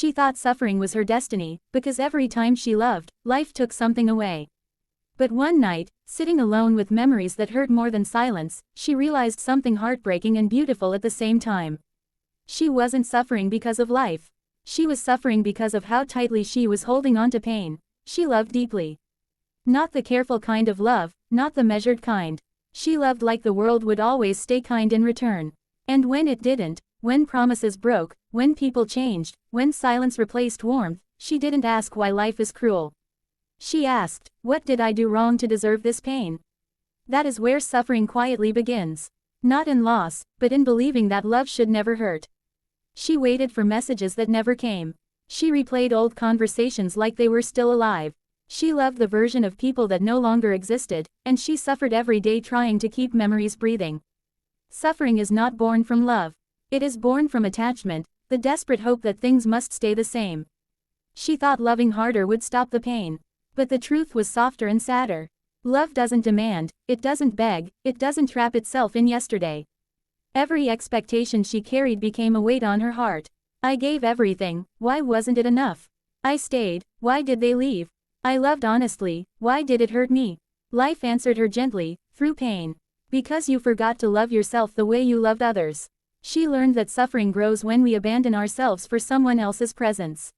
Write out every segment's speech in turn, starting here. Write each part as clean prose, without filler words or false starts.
She thought suffering was her destiny, because every time she loved, life took something away. But one night, sitting alone with memories that hurt more than silence, she realized something heartbreaking and beautiful at the same time. She wasn't suffering because of life. She was suffering because of how tightly she was holding on to pain. She loved deeply. Not the careful kind of love, not the measured kind. She loved like the world would always stay kind in return. And when it didn't, when promises broke, when people changed, when silence replaced warmth, she didn't ask why life is cruel. She asked, what did I do wrong to deserve this pain? That is where suffering quietly begins. Not in loss, but in believing that love should never hurt. She waited for messages that never came. She replayed old conversations like they were still alive. She loved the version of people that no longer existed, and she suffered every day trying to keep memories breathing. Suffering is not born from love. It is born from attachment, the desperate hope that things must stay the same. She thought loving harder would stop the pain. But the truth was softer and sadder. Love doesn't demand, it doesn't beg, it doesn't trap itself in yesterday. Every expectation she carried became a weight on her heart. I gave everything, why wasn't it enough? I stayed, why did they leave? I loved honestly, why did it hurt me? Life answered her gently, through pain. Because you forgot to love yourself the way you loved others. She learned that suffering grows when we abandon ourselves for someone else's presence.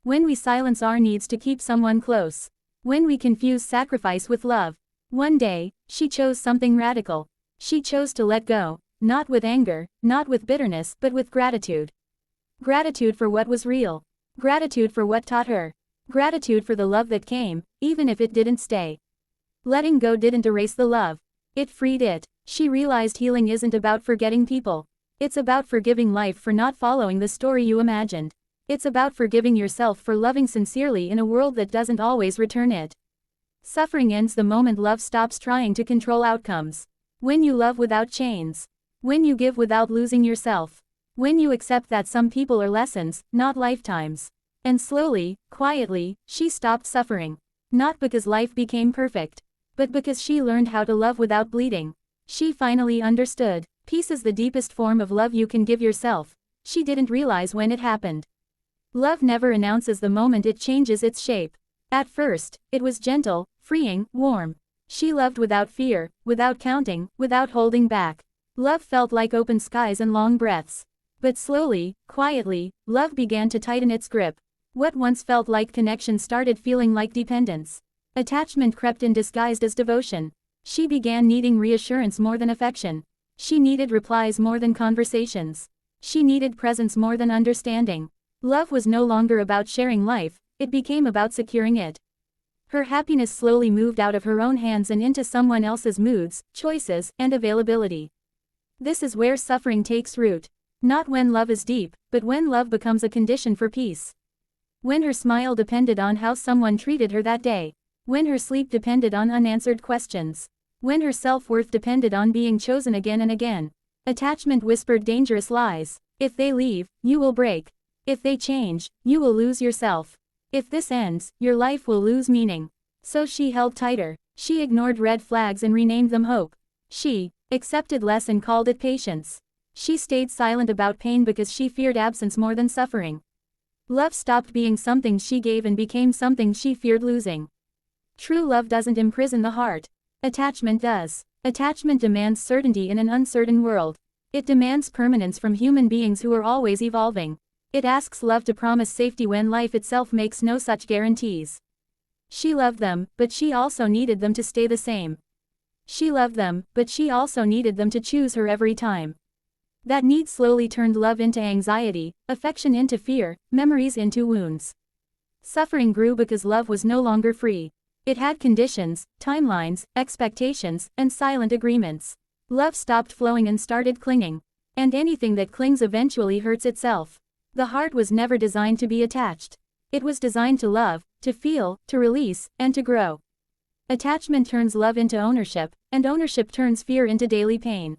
When we silence our needs to keep someone close. When we confuse sacrifice with love. One day, she chose something radical. She chose to let go, not with anger, not with bitterness, but with gratitude. Gratitude for what was real. Gratitude for what taught her. Gratitude for the love that came, even if it didn't stay. Letting go didn't erase the love. It freed it. She realized healing isn't about forgetting people. It's about forgiving life for not following the story you imagined. It's about forgiving yourself for loving sincerely in a world that doesn't always return it. Suffering ends the moment love stops trying to control outcomes. When you love without chains. When you give without losing yourself. When you accept that some people are lessons, not lifetimes. And slowly, quietly, she stopped suffering. Not because life became perfect, but because she learned how to love without bleeding. She finally understood. Peace is the deepest form of love you can give yourself. She didn't realize when it happened. Love never announces the moment it changes its shape. At first, it was gentle, freeing, warm. She loved without fear, without counting, without holding back. Love felt like open skies and long breaths. But slowly, quietly, love began to tighten its grip. What once felt like connection started feeling like dependence. Attachment crept in disguised as devotion. She began needing reassurance more than affection. She needed replies more than conversations. She needed presence more than understanding. Love was no longer about sharing life, it became about securing it. Her happiness slowly moved out of her own hands and into someone else's moods, choices, and availability. This is where suffering takes root. Not when love is deep, but when love becomes a condition for peace. When her smile depended on how someone treated her that day. When her sleep depended on unanswered questions. When her self-worth depended on being chosen again and again. Attachment whispered dangerous lies. If they leave, you will break. If they change, you will lose yourself. If this ends, your life will lose meaning. So she held tighter. She ignored red flags and renamed them hope. She accepted less and called it patience. She stayed silent about pain because she feared absence more than suffering. Love stopped being something she gave and became something she feared losing. True love doesn't imprison the heart. Attachment does. Attachment demands certainty in an uncertain world. It demands permanence from human beings who are always evolving. It asks love to promise safety when life itself makes no such guarantees. She loved them, but she also needed them to stay the same. She loved them, but she also needed them to choose her every time. That need slowly turned love into anxiety, affection into fear, memories into wounds. Suffering grew because love was no longer free. It had conditions, timelines, expectations, and silent agreements. Love stopped flowing and started clinging. And anything that clings eventually hurts itself. The heart was never designed to be attached. It was designed to love, to feel, to release, and to grow. Attachment turns love into ownership, and ownership turns fear into daily pain.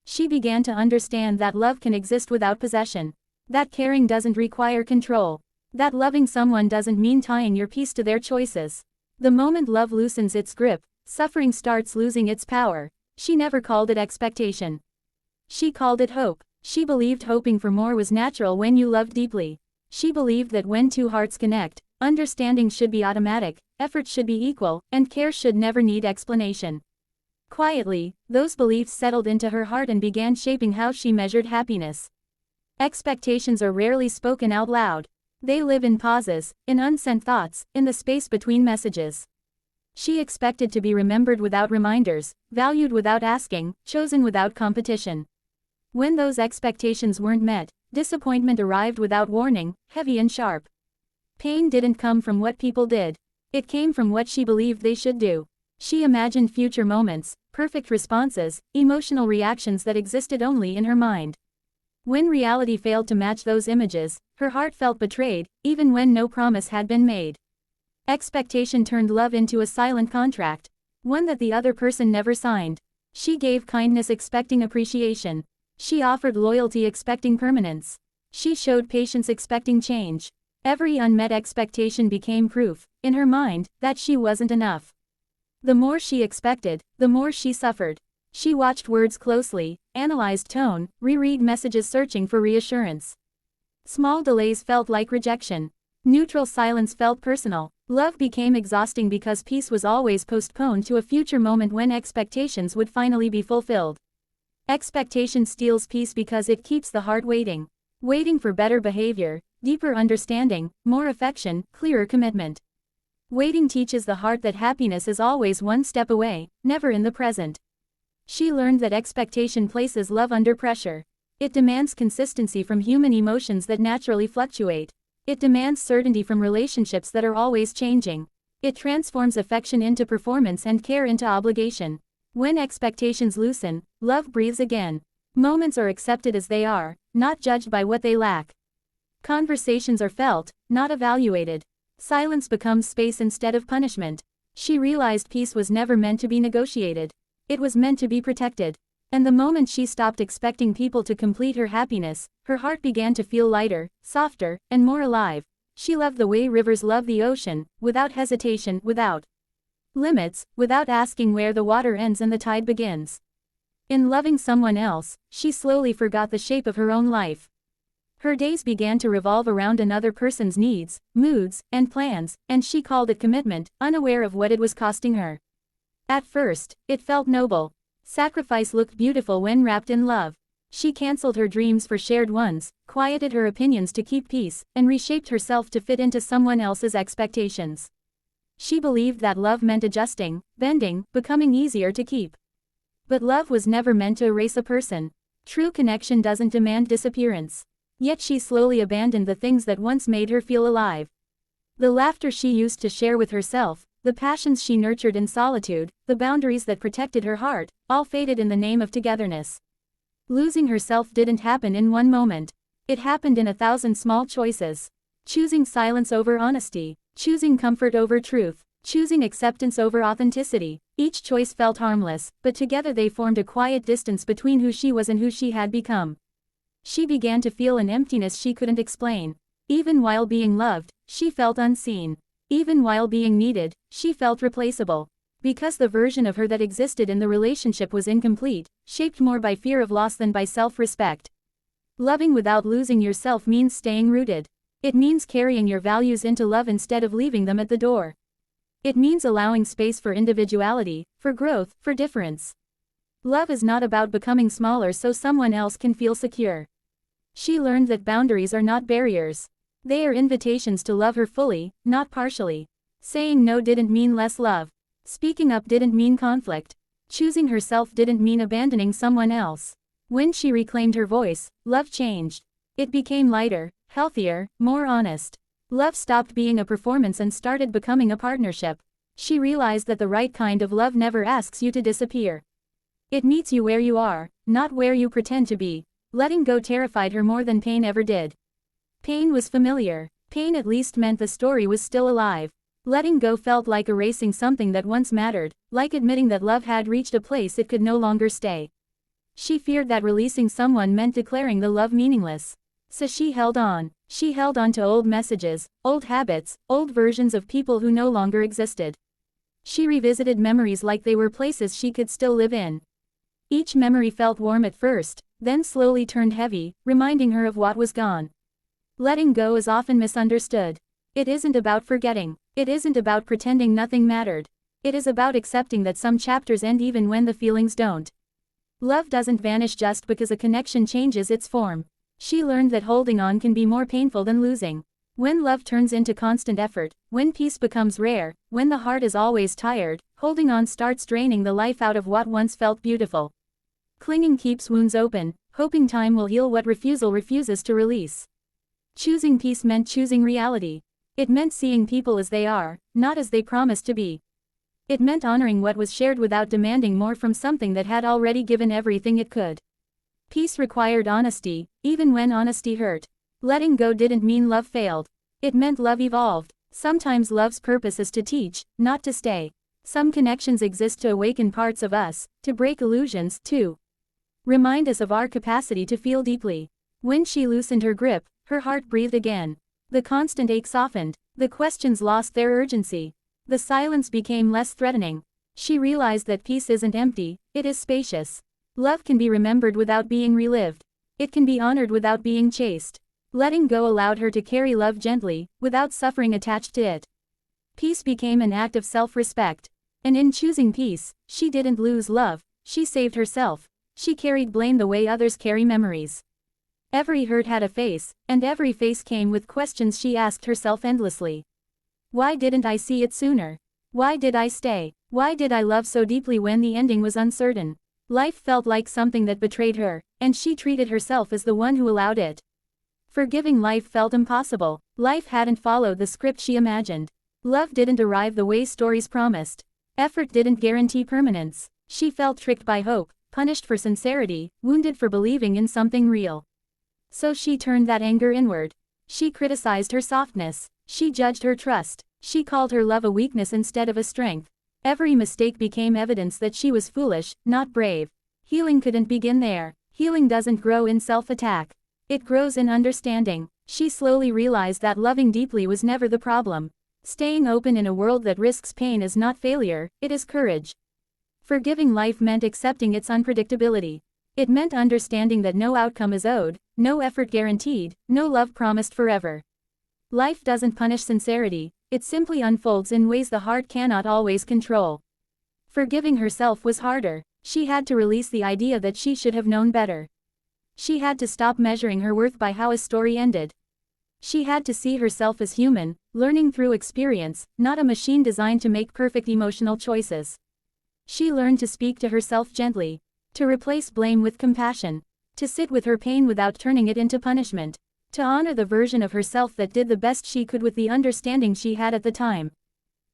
She began to understand that love can exist without possession. That caring doesn't require control. That loving someone doesn't mean tying your peace to their choices. The moment love loosens its grip, suffering starts losing its power. She never called it expectation. She called it hope. She believed hoping for more was natural when you loved deeply. She believed that when two hearts connect, understanding should be automatic, effort should be equal, and care should never need explanation. Quietly, those beliefs settled into her heart and began shaping how she measured happiness. Expectations are rarely spoken out loud. They live in pauses, in unsent thoughts, in the space between messages. She expected to be remembered without reminders, valued without asking, chosen without competition. When those expectations weren't met, disappointment arrived without warning, heavy and sharp. Pain didn't come from what people did. It came from what she believed they should do. She imagined future moments, perfect responses, emotional reactions that existed only in her mind. When reality failed to match those images, her heart felt betrayed, even when no promise had been made. Expectation turned love into a silent contract, one that the other person never signed. She gave kindness expecting appreciation. She offered loyalty expecting permanence. She showed patience expecting change. Every unmet expectation became proof, in her mind, that she wasn't enough. The more she expected, the more she suffered. She watched words closely, analyzed tone, reread messages searching for reassurance. Small delays felt like rejection. Neutral silence felt personal. Love became exhausting because peace was always postponed to a future moment when expectations would finally be fulfilled. Expectation steals peace because it keeps the heart waiting. Waiting for better behavior, deeper understanding, more affection, clearer commitment. Waiting teaches the heart that happiness is always one step away, never in the present. She learned that expectation places love under pressure. It demands consistency from human emotions that naturally fluctuate. It demands certainty from relationships that are always changing. It transforms affection into performance and care into obligation. When expectations loosen, love breathes again. Moments are accepted as they are, not judged by what they lack. Conversations are felt, not evaluated. Silence becomes space instead of punishment. She realized peace was never meant to be negotiated. It was meant to be protected. And the moment she stopped expecting people to complete her happiness, her heart began to feel lighter, softer, and more alive. She loved the way rivers love the ocean, without hesitation, without limits, without asking where the water ends and the tide begins. In loving someone else, she slowly forgot the shape of her own life. Her days began to revolve around another person's needs, moods, and plans, and she called it commitment, unaware of what it was costing her. At first, it felt noble. Sacrifice looked beautiful when wrapped in love. She cancelled her dreams for shared ones, quieted her opinions to keep peace, and reshaped herself to fit into someone else's expectations. She believed that love meant adjusting, bending, becoming easier to keep. But love was never meant to erase a person. True connection doesn't demand disappearance. Yet she slowly abandoned the things that once made her feel alive. The laughter she used to share with herself, the passions she nurtured in solitude, the boundaries that protected her heart, all faded in the name of togetherness. Losing herself didn't happen in one moment. It happened in 1,000 small choices. Choosing silence over honesty, choosing comfort over truth, choosing acceptance over authenticity. Each choice felt harmless, but together they formed a quiet distance between who she was and who she had become. She began to feel an emptiness she couldn't explain. Even while being loved, she felt unseen. Even while being needed, she felt replaceable. Because the version of her that existed in the relationship was incomplete, shaped more by fear of loss than by self-respect. Loving without losing yourself means staying rooted. It means carrying your values into love instead of leaving them at the door. It means allowing space for individuality, for growth, for difference. Love is not about becoming smaller so someone else can feel secure. She learned that boundaries are not barriers. They are invitations to love her fully, not partially. Saying no didn't mean less love. Speaking up didn't mean conflict. Choosing herself didn't mean abandoning someone else. When she reclaimed her voice, love changed. It became lighter, healthier, more honest. Love stopped being a performance and started becoming a partnership. She realized that the right kind of love never asks you to disappear. It meets you where you are, not where you pretend to be. Letting go terrified her more than pain ever did. Pain was familiar. Pain at least meant the story was still alive. Letting go felt like erasing something that once mattered, like admitting that love had reached a place it could no longer stay. She feared that releasing someone meant declaring the love meaningless. So she held on. She held on to old messages, old habits, old versions of people who no longer existed. She revisited memories like they were places she could still live in. Each memory felt warm at first, then slowly turned heavy, reminding her of what was gone. Letting go is often misunderstood. It isn't about forgetting. It isn't about pretending nothing mattered. It is about accepting that some chapters end even when the feelings don't. Love doesn't vanish just because a connection changes its form. She learned that holding on can be more painful than losing. When love turns into constant effort, when peace becomes rare, when the heart is always tired, holding on starts draining the life out of what once felt beautiful. Clinging keeps wounds open, hoping time will heal what refusal refuses to release. Choosing peace meant choosing reality. It meant seeing people as they are, not as they promised to be. It meant honoring what was shared without demanding more from something that had already given everything it could. Peace required honesty, even when honesty hurt. Letting go didn't mean love failed. It meant love evolved. Sometimes love's purpose is to teach, not to stay. Some connections exist to awaken parts of us, to break illusions, to remind us of our capacity to feel deeply. When she loosened her grip, her heart breathed again. The constant ache softened. The questions lost their urgency. The silence became less threatening. She realized that peace isn't empty, it is spacious. Love can be remembered without being relived. It can be honored without being chased. Letting go allowed her to carry love gently, without suffering attached to it. Peace became an act of self-respect. And in choosing peace, she didn't lose love, she saved herself. She carried blame the way others carry memories. Every hurt had a face, and every face came with questions she asked herself endlessly. Why didn't I see it sooner? Why did I stay? Why did I love so deeply when the ending was uncertain? Life felt like something that betrayed her, and she treated herself as the one who allowed it. Forgiving life felt impossible. Life hadn't followed the script she imagined. Love didn't arrive the way stories promised. Effort didn't guarantee permanence. She felt tricked by hope, punished for sincerity, wounded for believing in something real. So she turned that anger inward. She criticized her softness. She judged her trust. She called her love a weakness instead of a strength. Every mistake became evidence that she was foolish, not brave. Healing couldn't begin there. Healing doesn't grow in self-attack. It grows in understanding. She slowly realized that loving deeply was never the problem. Staying open in a world that risks pain is not failure, it is courage. Forgiving life meant accepting its unpredictability. It meant understanding that no outcome is owed, no effort guaranteed, no love promised forever. Life doesn't punish sincerity, it simply unfolds in ways the heart cannot always control. Forgiving herself was harder. She had to release the idea that she should have known better. She had to stop measuring her worth by how a story ended. She had to see herself as human, learning through experience, not a machine designed to make perfect emotional choices. She learned to speak to herself gently, to replace blame with compassion, to sit with her pain without turning it into punishment, to honor the version of herself that did the best she could with the understanding she had at the time.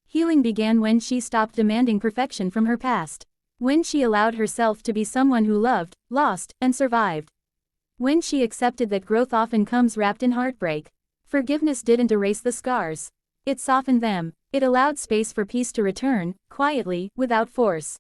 Healing began when she stopped demanding perfection from her past. When she allowed herself to be someone who loved, lost, and survived. When she accepted that growth often comes wrapped in heartbreak. Forgiveness didn't erase the scars. It softened them. It allowed space for peace to return, quietly, without force.